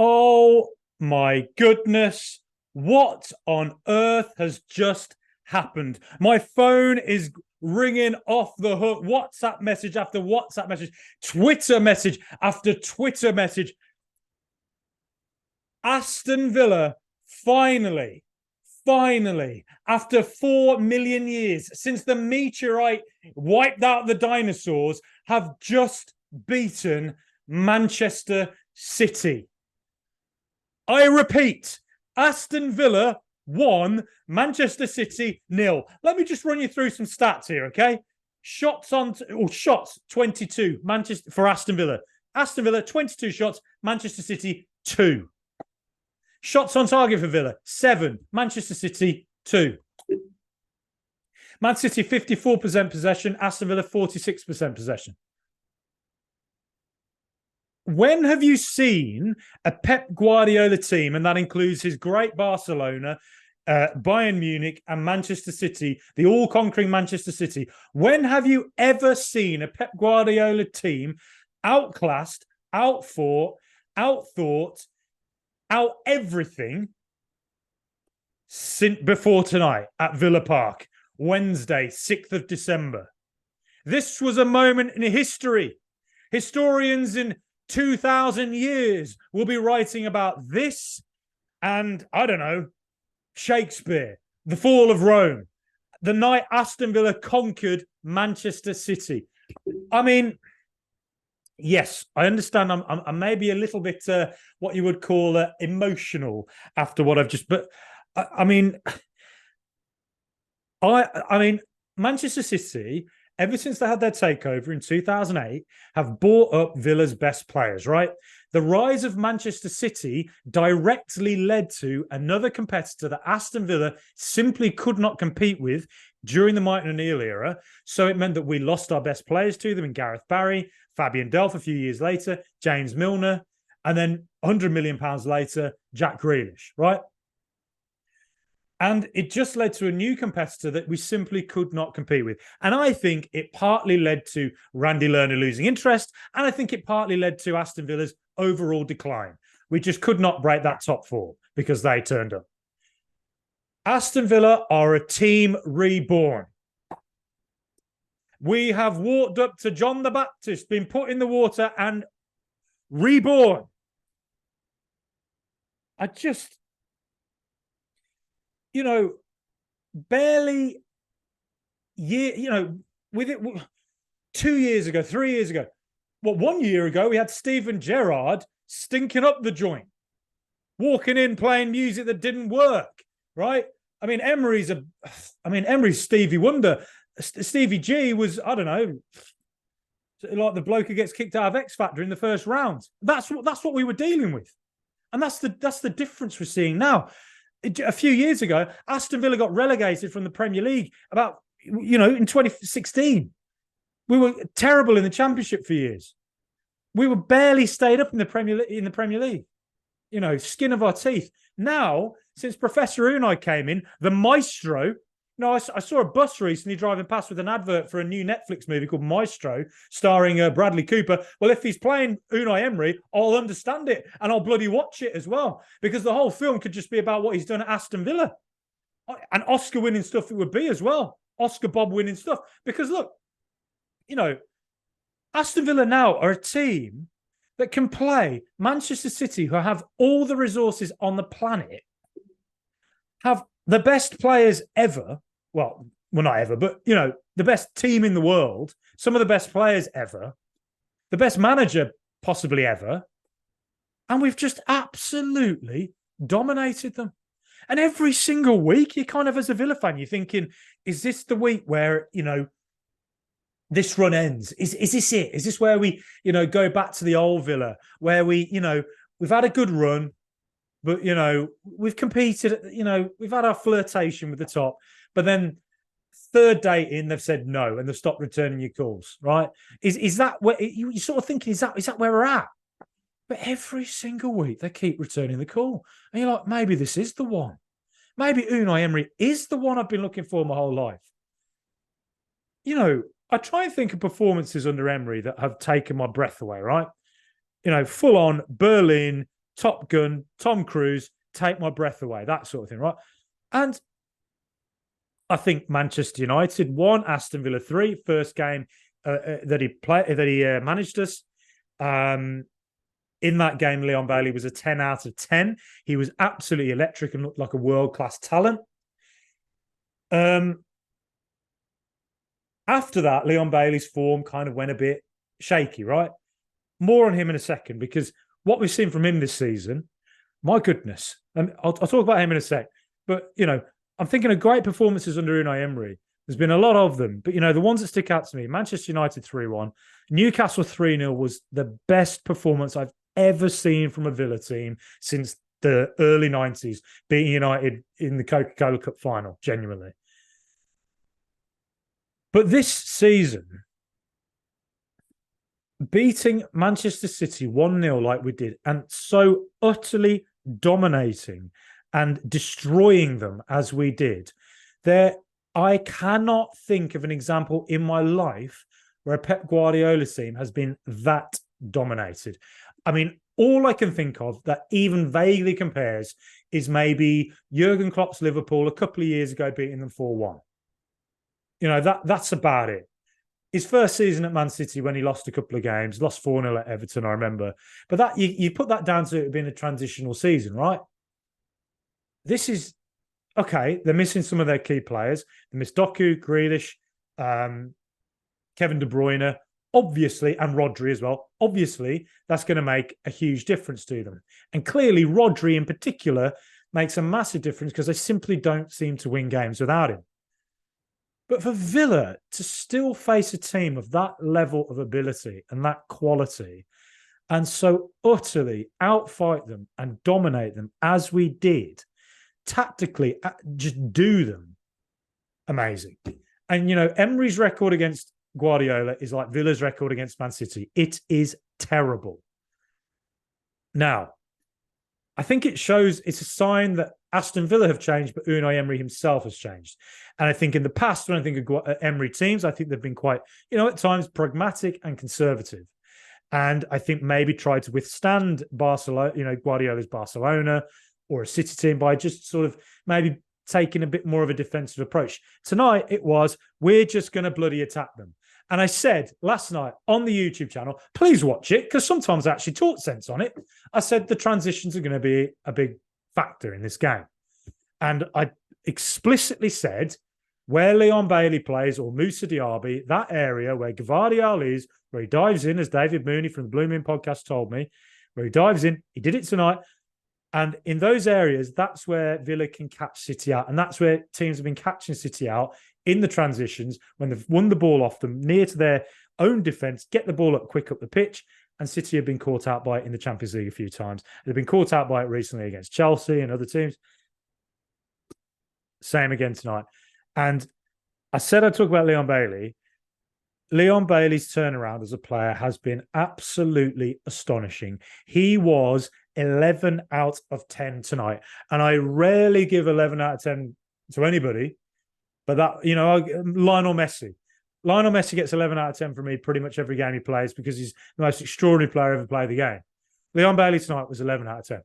Oh my goodness. What on earth has just happened? My phone is ringing off the hook. WhatsApp message after WhatsApp message, Twitter message after Twitter message. Aston Villa finally, after 4 million years, since the meteorite wiped out the dinosaurs, have just beaten Manchester City. I repeat, Aston Villa 1, Manchester City 0. Let me just run you through some stats here, okay? Shots 22 Manchester for Aston Villa. Aston Villa 22 shots, Manchester City 2. Shots on target for Villa 7, Manchester City 2. Man City 54% possession, Aston Villa 46% possession. When have you seen a Pep Guardiola team, and that includes his great Barcelona, Bayern Munich and Manchester City, the all-conquering Manchester City, when have you ever seen a Pep Guardiola team outclassed, outthought, out everything before tonight at Villa Park, Wednesday, 6th of December? This was a moment in history. Historians in 2,000 years will be writing about this and, I don't know, Shakespeare, the fall of Rome, the night Aston Villa conquered Manchester City. I mean, yes, I understand I'm maybe a little bit what you would call emotional after what I've just, but I mean, Manchester City, ever since they had their takeover in 2008, have bought up Villa's best players, right? The rise of Manchester City directly led to another competitor that Aston Villa simply could not compete with during the Maitland O'Neill era. So it meant that we lost our best players to them in Gareth Barry, Fabian Delph a few years later, James Milner, and then £100 million later, Jack Grealish, right? And it just led to a new competitor that we simply could not compete with. And I think it partly led to Randy Lerner losing interest. And I think it partly led to Aston Villa's overall decline. We just could not break that top four because they turned up. Aston Villa are a team reborn. We have walked up to John the Baptist, been put in the water and reborn. Barely with it 2 years ago, 3 years ago. Well, 1 year ago, we had Steven Gerrard stinking up the joint, walking in, playing music that didn't work, right? I mean, Emery's Stevie Wonder. Stevie G was, I don't know, like the bloke who gets kicked out of X Factor in the first round. That's what we were dealing with. And that's the difference we're seeing now. A few years ago, Aston Villa got relegated from the Premier League in 2016. We were terrible in the Championship for years. We were barely stayed up in the Premier League. Skin of our teeth. Now, since Professor Unai came in, the maestro. I saw a bus recently driving past with an advert for a new Netflix movie called Maestro, starring Bradley Cooper. Well, if he's playing Unai Emery, I'll understand it and I'll bloody watch it as well, because the whole film could just be about what he's done at Aston Villa. And Oscar-winning stuff it would be as well. Oscar Bob-winning stuff. Because look, Aston Villa now are a team that can play Manchester City, who have all the resources on the planet, have the best players ever. Well, not ever, but, the best team in the world, some of the best players ever, the best manager possibly ever. And we've just absolutely dominated them. And every single week, you kind of, as a Villa fan, you're thinking, is this the week where, this run ends? Is this it? Is this where we, go back to the old Villa, where we, we've had a good run, but, we've competed, we've had our flirtation with the top. But then third day in, they've said no, and they've stopped returning your calls, right? Is that where you sort of thinking, is that where we're at? But every single week, they keep returning the call. And you're like, maybe this is the one. Maybe Unai Emery is the one I've been looking for my whole life. I try and think of performances under Emery that have taken my breath away, right? Full on Berlin, Top Gun, Tom Cruise, take my breath away, that sort of thing, right? And I think Manchester United won, Aston Villa 3, first game that he managed us. In that game, Leon Bailey was a 10 out of 10. He was absolutely electric and looked like a world-class talent. After that, Leon Bailey's form kind of went a bit shaky, right? More on him in a second, because what we've seen from him this season, my goodness, and I'll talk about him in a sec, but, I'm thinking of great performances under Unai Emery. There's been a lot of them, but, the ones that stick out to me, Manchester United 3-1, Newcastle 3-0 was the best performance I've ever seen from a Villa team since the early 90s, beating United in the Coca-Cola Cup final, genuinely. But this season, beating Manchester City 1-0 like we did, and so utterly dominating and destroying them as we did, I cannot think of an example in my life where a Pep Guardiola team has been that dominated. I mean, all I can think of that even vaguely compares is maybe Jurgen Klopp's Liverpool a couple of years ago beating them 4-1. That's about it. His first season at Man City, when he lost a couple of games, lost 4-0 at Everton, I remember. But that you put that down to it being a transitional season, right? This is, okay, they're missing some of their key players. They missed Doku, Grealish, Kevin De Bruyne, obviously, and Rodri as well. Obviously, that's going to make a huge difference to them. And clearly, Rodri in particular makes a massive difference because they simply don't seem to win games without him. But for Villa to still face a team of that level of ability and that quality, and so utterly outfight them and dominate them as we did, tactically, just do them, amazing. And, Emery's record against Guardiola is like Villa's record against Man City. It is terrible. Now, I think it's a sign that Aston Villa have changed, but Unai Emery himself has changed. And I think in the past, when I think of Emery teams, I think they've been quite, at times pragmatic and conservative. And I think maybe tried to withstand Barcelona, Guardiola's Barcelona or a City team by just sort of maybe taking a bit more of a defensive approach. Tonight, it was, we're just going to bloody attack them. And I said last night on the YouTube channel, please watch it, because sometimes I actually talk sense on it. I said the transitions are going to be a big factor in this game. And I explicitly said, where Leon Bailey plays or Moussa Diaby, that area where Gvardiol is, where he dives in, as David Mooney from the Blue Moon podcast told me, where he dives in, he did it tonight. And in those areas, that's where Villa can catch City out. And that's where teams have been catching City out in the transitions when they've won the ball off them near to their own defence, get the ball up quick up the pitch. And City have been caught out by it in the Champions League a few times. They've been caught out by it recently against Chelsea and other teams. Same again tonight. And I said I'd talk about Leon Bailey. Leon Bailey's turnaround as a player has been absolutely astonishing. He was 11 out of 10 tonight. And I rarely give 11 out of 10 to anybody. But that, Lionel Messi. Lionel Messi gets 11 out of 10 for me pretty much every game he plays because he's the most extraordinary player ever played the game. Leon Bailey tonight was 11 out of 10.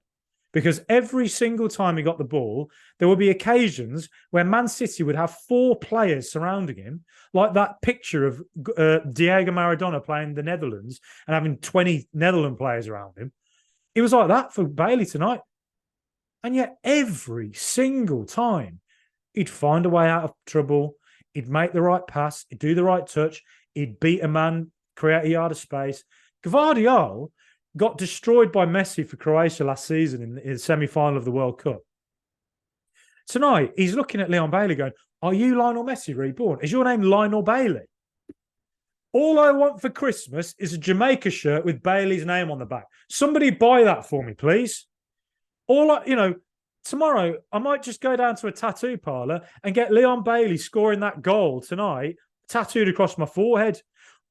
Because every single time he got the ball, there would be occasions where Man City would have 4 players surrounding him, like that picture of Diego Maradona playing the Netherlands and having 20 Netherlands players around him. It was like that for Bailey tonight. And yet every single time, he'd find a way out of trouble. He'd make the right pass. He'd do the right touch. He'd beat a man, create a yard of space. Gvardiol got destroyed by Messi for Croatia last season in the semi-final of the World Cup. Tonight, he's looking at Leon Bailey going, are you Lionel Messi reborn? Is your name Lionel Bailey? All I want for Christmas is a Jamaica shirt with Bailey's name on the back. Somebody buy that for me, please. Tomorrow, I might just go down to a tattoo parlor and get Leon Bailey scoring that goal tonight, tattooed across my forehead.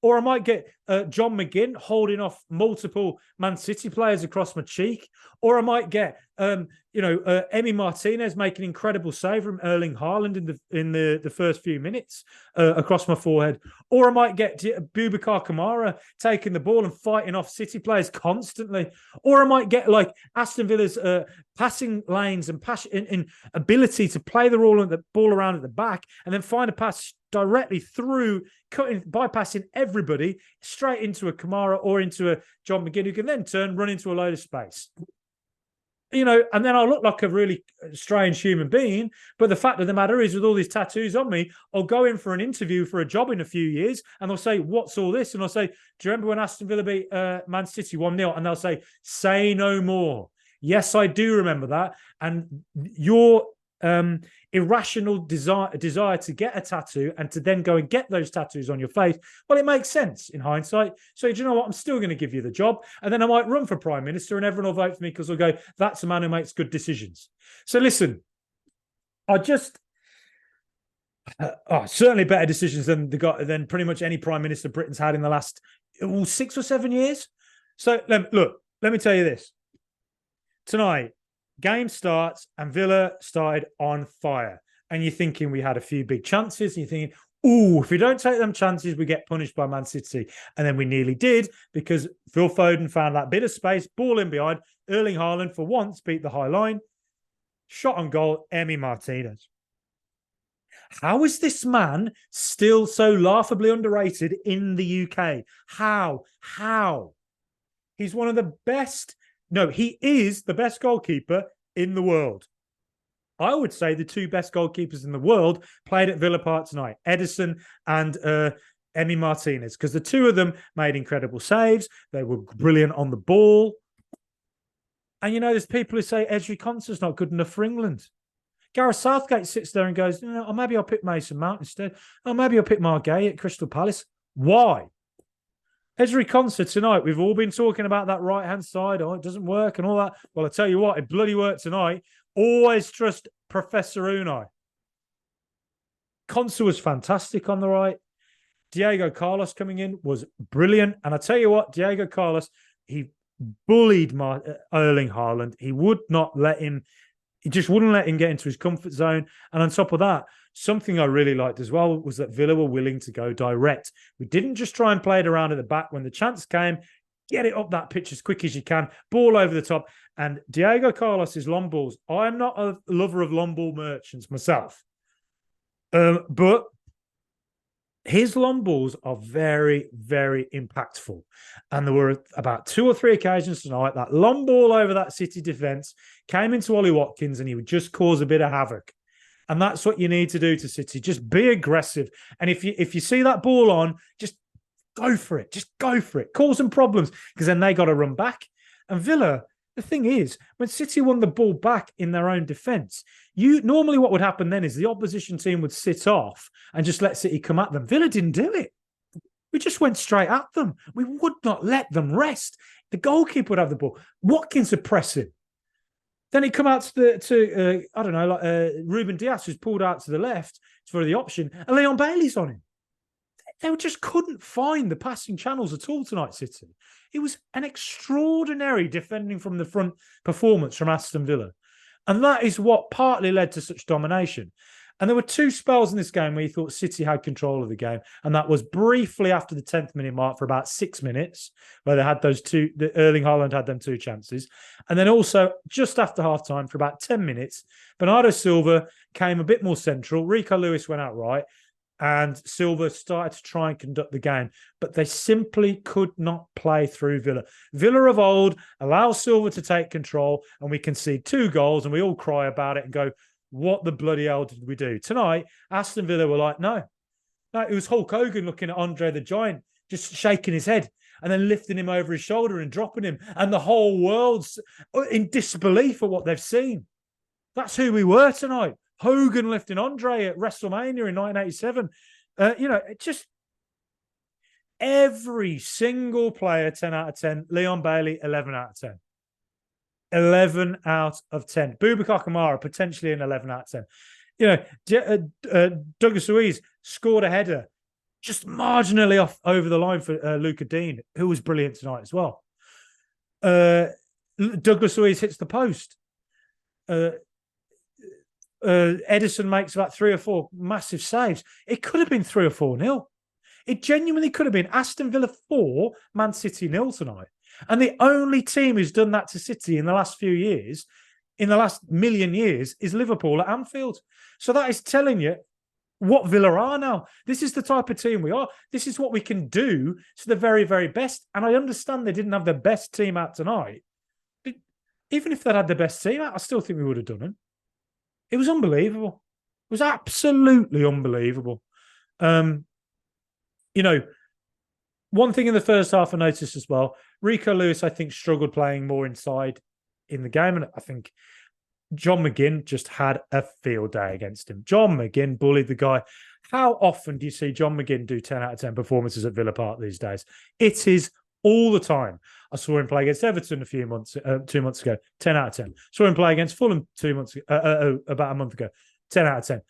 Or I might get John McGinn holding off multiple Man City players across my cheek, or I might get Emi Martinez making an incredible save from Erling Haaland in the first few minutes across my forehead, or I might get Boubacar Kamara taking the ball and fighting off City players constantly, or I might get like Aston Villa's passing lanes and in ability to play the ball around at the back and then find a pass directly through, bypassing everybody straight into a Kamara or into a John McGinn, who can then run into a load of space. And then I'll look like a really strange human being. But the fact of the matter is, with all these tattoos on me, I'll go in for an interview for a job in a few years, and they'll say, "What's all this?" And I'll say, "Do you remember when Aston Villa beat Man City 1-0? And they'll say, "Say no more." Yes, I do remember that. And your irrational desire to get a tattoo and to then go and get those tattoos on your face, well, it makes sense in hindsight. So do you know what? I'm still going to give you the job, and then I might run for Prime Minister and everyone will vote for me because they'll go, "That's a man who makes good decisions." So listen, I just certainly better decisions than than pretty much any Prime Minister Britain's had in the last 6 or 7 years. So look, let me tell you this. Tonight, game starts and Villa started on fire. And you're thinking we had a few big chances. And you're thinking, if we don't take them chances, we get punished by Man City. And then we nearly did, because Phil Foden found that bit of space, ball in behind. Erling Haaland, for once, beat the high line. Shot on goal, Emi Martinez. How is this man still so laughably underrated in the UK? How? He's one of the best. No, he is the best goalkeeper in the world. I would say the two best goalkeepers in the world played at Villa Park tonight, Ederson and Emi Martinez, because the two of them made incredible saves. They were brilliant on the ball. And, there's people who say Ezri Konsa's not good enough for England. Gareth Southgate sits there and goes, maybe I'll pick Mason Mount instead. Or maybe I'll pick Margay at Crystal Palace. Why? Ezri Konsa tonight, we've all been talking about that right-hand side. It doesn't work and all that. Well, I tell you what, it bloody worked tonight. Always trust Professor Unai. Konsa was fantastic on the right. Diego Carlos coming in was brilliant. And I tell you what, Diego Carlos, he bullied Erling Haaland. He just wouldn't let him get into his comfort zone. And on top of that, something I really liked as well was that Villa were willing to go direct. We didn't just try and play it around at the back. When the chance came, get it up that pitch as quick as you can, ball over the top. And Diego Carlos's long balls, I'm not a lover of long ball merchants myself, but his long balls are very, very impactful. And there were about 2 or 3 occasions tonight that long ball over that City defence came into Ollie Watkins and he would just cause a bit of havoc. And that's what you need to do to City. Just be aggressive. And if you see that ball on, just go for it. Just go for it. Cause them problems, because then they got to run back. And Villa, the thing is, when City won the ball back in their own defence, normally what would happen then is the opposition team would sit off and just let City come at them. Villa didn't do it. We just went straight at them. We would not let them rest. The goalkeeper would have the ball. Watkins would press him. Then he come out to Ruben Dias, who's pulled out to the left for the option, and Leon Bailey's on him. They just couldn't find the passing channels at all tonight, City. It was an extraordinary defending from the front performance from Aston Villa. And that is what partly led to such domination. And there were 2 spells in this game where you thought City had control of the game. And that was briefly after the 10th minute mark for about 6 minutes, where they had Erling Haaland had them 2 chances. And then also just after half-time for about 10 minutes, Bernardo Silva came a bit more central. Rico Lewis went out right. And Silva started to try and conduct the game. But they simply could not play through Villa. Villa of old allows Silva to take control, and we concede 2 goals, and we all cry about it and go, what the bloody hell did we do? Tonight, Aston Villa were like, no. It was Hulk Hogan looking at Andre the Giant, just shaking his head and then lifting him over his shoulder and dropping him. And the whole world's in disbelief at what they've seen. That's who we were tonight. Hogan lifting Andre at WrestleMania in 1987. Just every single player, 10 out of 10. Leon Bailey, 11 out of 10. 11 out of 10. Boubacar Kamara, potentially an 11 out of 10. Douglas Luiz scored a header. just marginally off over the line for Luca Dean, who was brilliant tonight as well. Douglas Luiz hits the post. Edison makes about 3 or 4 massive saves. It could have been 3 or 4-0. It genuinely could have been Aston Villa 4, Man City 0 tonight. And the only team who's done that to City in the last few years, in the last million years, is Liverpool at Anfield. So that is telling you what Villa are now. This is the type of team we are. This is what we can do to the very, very best. And I understand they didn't have the best team out tonight. Even if they'd had the best team out, I still think we would have done it. It was unbelievable. It was absolutely unbelievable. You know, one thing in the first half I noticed as well, Rico Lewis, I think, struggled playing more inside in the game. And I think John McGinn just had a field day against him. John McGinn bullied the guy. How often do you see John McGinn do 10 out of 10 performances at Villa Park these days? It is all the time. I saw him play against Everton 2 months ago, 10 out of 10. Saw him play against Fulham about a month ago, 10 out of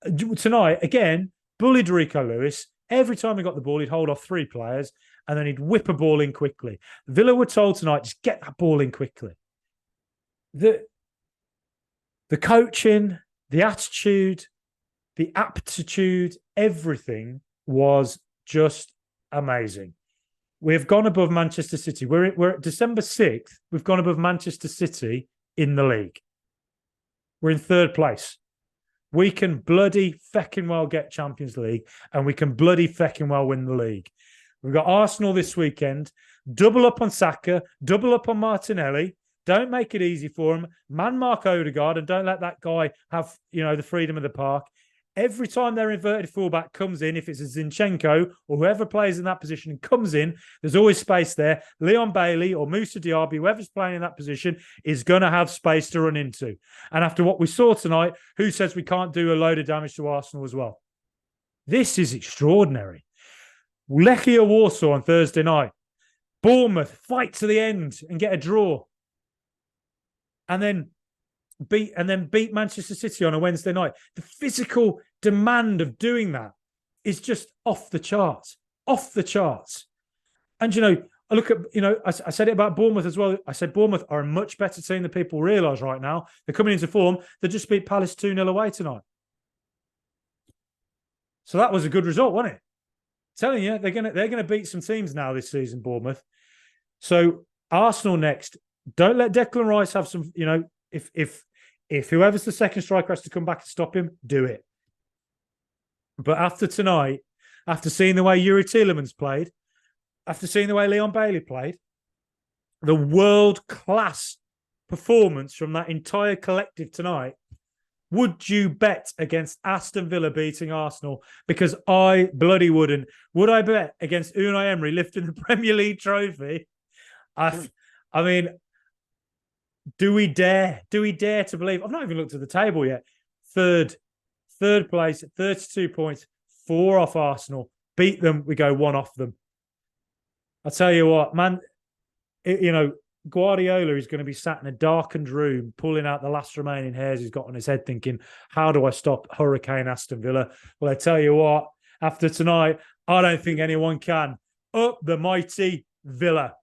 10. Tonight, again, bullied Rico Lewis. Every time he got the ball, he'd hold off 3 players and then he'd whip a ball in quickly. Villa were told tonight, just get that ball in quickly. The coaching, the attitude, the aptitude, everything was just amazing. We've gone above Manchester City. We're at December 6th. We've gone above Manchester City in the league. We're in 3rd place. We can bloody fecking well get Champions League and we can bloody fecking well win the league. We've got Arsenal this weekend. Double up on Saka, double up on Martinelli. Don't make it easy for him. Man mark Odegaard and don't let that guy have, the freedom of the park. Every time their inverted fullback comes in, if it's a Zinchenko or whoever plays in that position and comes in, there's always space there. Leon Bailey or Moussa Diaby, whoever's playing in that position, is going to have space to run into. And after what we saw tonight, who says we can't do a load of damage to Arsenal as well? This is extraordinary. Lechia Warsaw on Thursday night. Bournemouth fight to the end and get a draw. And then beat Manchester City on a Wednesday night. The physical demand of doing that is just off the charts. Off the charts. And, I look at, I said it about Bournemouth as well. I said Bournemouth are a much better team than people realise right now. They're coming into form. They just beat Palace 2-0 away tonight. So that was a good result, wasn't it? I'm telling you, they're gonna beat some teams now this season, Bournemouth. So Arsenal next. Don't let Declan Rice have some, if whoever's the second striker has to come back and stop him, do it. But after tonight, after seeing the way Yuri Tielemans played, after seeing the way Leon Bailey played, the world-class performance from that entire collective tonight, would you bet against Aston Villa beating Arsenal? Because I bloody wouldn't. Would I bet against Unai Emery lifting the Premier League trophy? I mean, do we dare? Do we dare to believe? I've not even looked at the table yet. Third place, 32 points, 4 off Arsenal. Beat them, we go 1 off them. I'll tell you what, man, Guardiola is going to be sat in a darkened room, pulling out the last remaining hairs he's got on his head, thinking, how do I stop Hurricane Aston Villa? Well, I tell you what, after tonight, I don't think anyone can. Up the mighty Villa.